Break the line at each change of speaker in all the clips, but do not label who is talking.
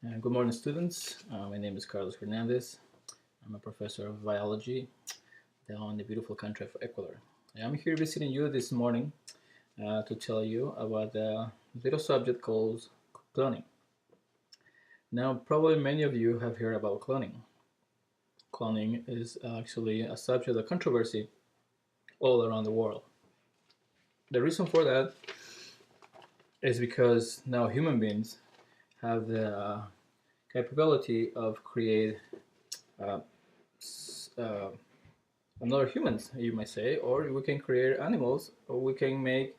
Good morning, students. My name is Carlos Hernandez. I'm a professor of biology down in the beautiful country of Ecuador. I'm here visiting you this morning to tell you about a little subject called cloning. Now, probably many of you have heard about cloning. Cloning is actually a subject of controversy all around the world. The reason for that is because now human beings have the capability of create uh, uh, another humans, you might say, or we can create animals, or we can make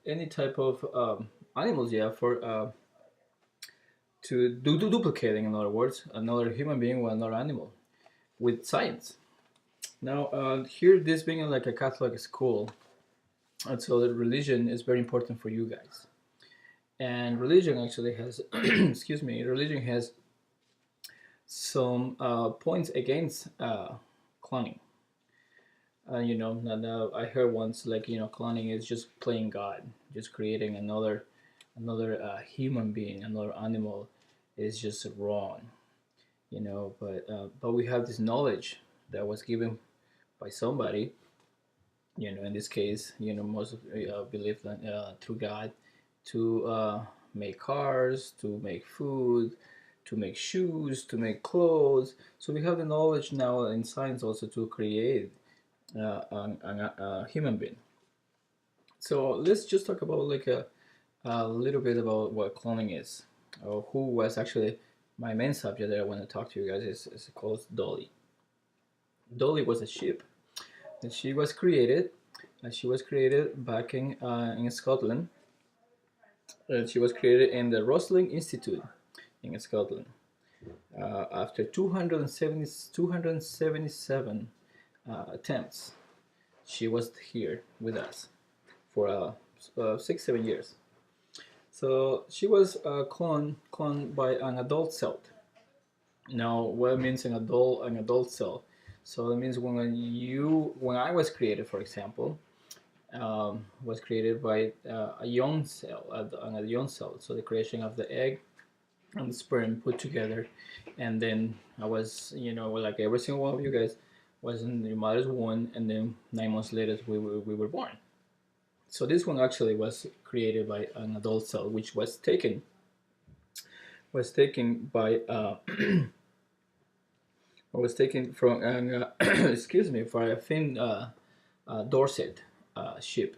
any type of animals, yeah, for to do duplicating, in other words, another human being or another animal with science. Now, here, this being like a Catholic school, and so the religion is very important for you guys. And religion actually has, excuse me, religion has some points against cloning. Now I heard once like cloning is just playing God, just creating another human being, another animal is just wrong. But we have this knowledge that was given by somebody. In this case, most believe that through God to make cars, to make food, to make shoes, to make clothes. So we have the knowledge now in science also to create a human being. So let's just talk about like a little bit about what cloning is, or who was actually my main subject that I want to talk to you guys is called Dolly. Dolly was a sheep, and she was created. She was created back in Scotland. She was created in the Rosling Institute in Scotland after 277 attempts. She was here with us for 6-7 years. So she was cloned by an adult cell. Now, what means an adult cell? So it means when I was created, for example, was created by a young cell, a young cell. So the creation of the egg and the sperm put together, and then I was, like every single one of you guys was in your mother's womb, and then 9 months later we were born. So this one actually was created by an adult cell, which was taken by was taken from an excuse me, for a thin Dorset sheep,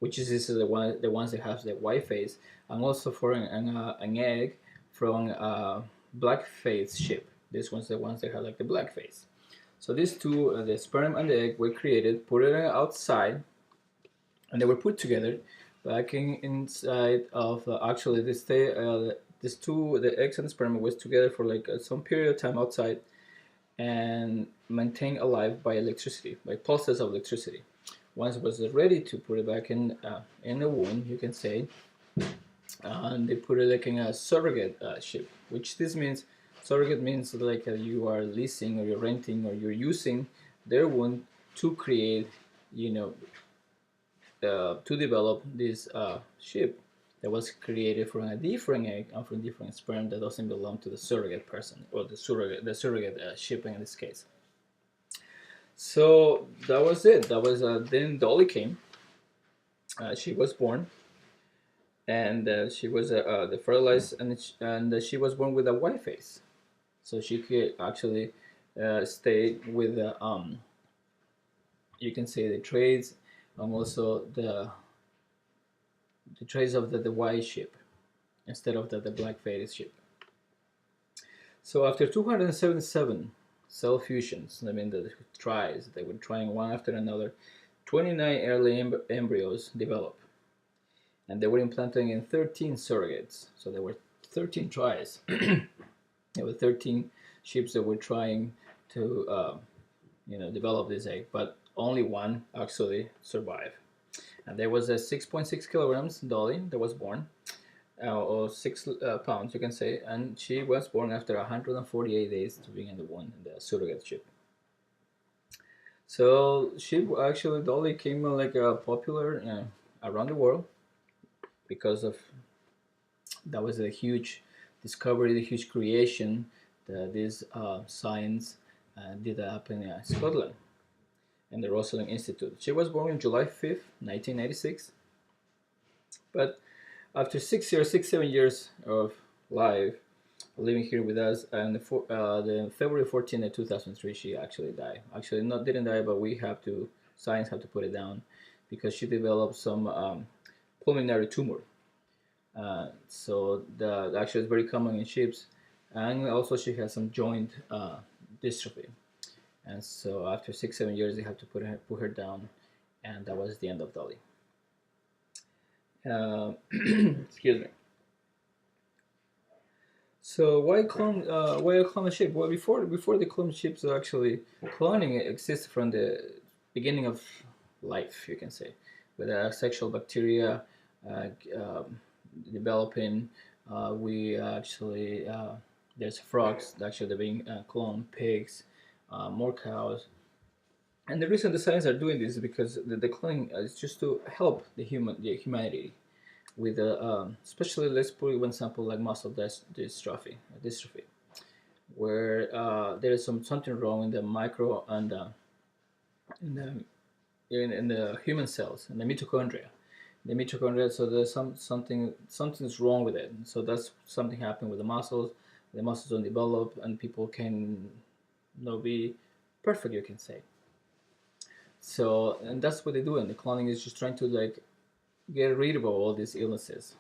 which is this is the ones that have the white face, and also for an egg from black face sheep. These ones the ones that have like the black face. So these two, the sperm and the egg, were created, put it outside, and they were put together back inside of actually these two, the eggs and the sperm, was together for like some period of time outside and maintained alive by electricity, by pulses of electricity. Once it was ready to put it back in the womb, you can say, and they put it like in a surrogate ship, which this means surrogate means like you are leasing or you're renting or you're using their womb to create, to develop this ship that was created from a different egg and from different sperm that doesn't belong to the surrogate person or the surrogate ship in this case. So that was it. That was then Dolly came. She was born, and she was the fertilized, and she was born with a white face, so she could actually stay with the you can say the traits and also the traits of the white sheep instead of the black face sheep. So after 277 cell fusions, I mean the tries, they were trying one after another, 29 early embryos developed, and they were implanted in 13 surrogates. So there were 13 tries. There were 13 sheep that were trying to develop this egg, but only one actually survived. And there was a 6.6 kilograms Dolly that was born, or 6 pounds, you can say, and she was born after 148 days to being in the womb in the surrogate ship. So she actually Dolly came like popular around the world because of that was a huge discovery, the huge creation that this science did happen in Scotland and the Rosalind Institute. She was born on July 5th, 1996, but after 6 years, 7 years of life, living here with us, and the February 14th, 2003, she actually died. Actually, not didn't die, but science have to put it down because she developed some pulmonary tumor. So the actually is very common in sheep, and also she has some joint dystrophy. And so after 6 7 years, they have to put her down, and that was the end of Dolly. Excuse me. So why a clone sheep? Well, before the clone sheeps, actually cloning exists from the beginning of life, you can say, with sexual bacteria uh, um, developing. We actually there's frogs actually being cloned, pigs, more cows. And the reason the science are doing this is because the cloning is just to help the humanity with especially let's put one example like muscle dystrophy, where there is something wrong in the micro and in the in the human cells in the mitochondria. The mitochondria, so there's something's wrong with it. So that's something happened with the muscles. The muscles don't develop, and people can be perfect, you can say. So, and that's what they do. And the cloning is just trying to like get rid of all these illnesses,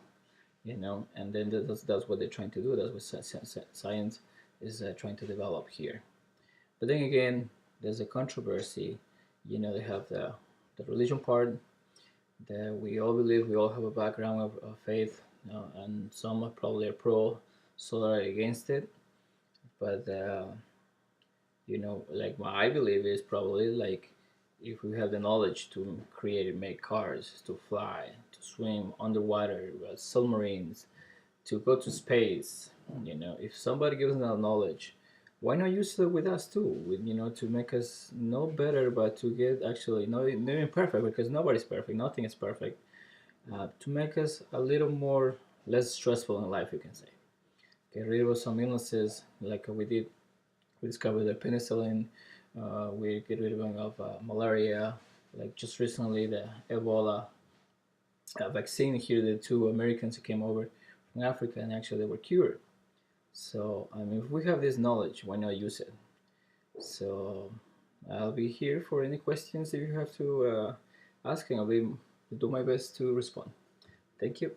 and then that's what they're trying to do. That's what science is trying to develop here. But then again, there's a controversy. They have the religion part that we all believe, we all have a background of faith, and some are probably pro, some are against it. But like what I believe is probably like if we have the knowledge to create and make cars, to fly, to swim underwater, submarines, to go to space, if somebody gives us that knowledge, why not use it with us too? To make us know better, but to get actually not even perfect because nobody's perfect, nothing is perfect. To make us a little more less stressful in life, you can say. Get rid of some illnesses like we did. We discovered the penicillin. We get rid of malaria. Like just recently, the Ebola vaccine here. The two Americans who came over from Africa and actually they were cured. So I mean, if we have this knowledge, why not use it? So I'll be here for any questions if you have to ask, and I'll do my best to respond. Thank you.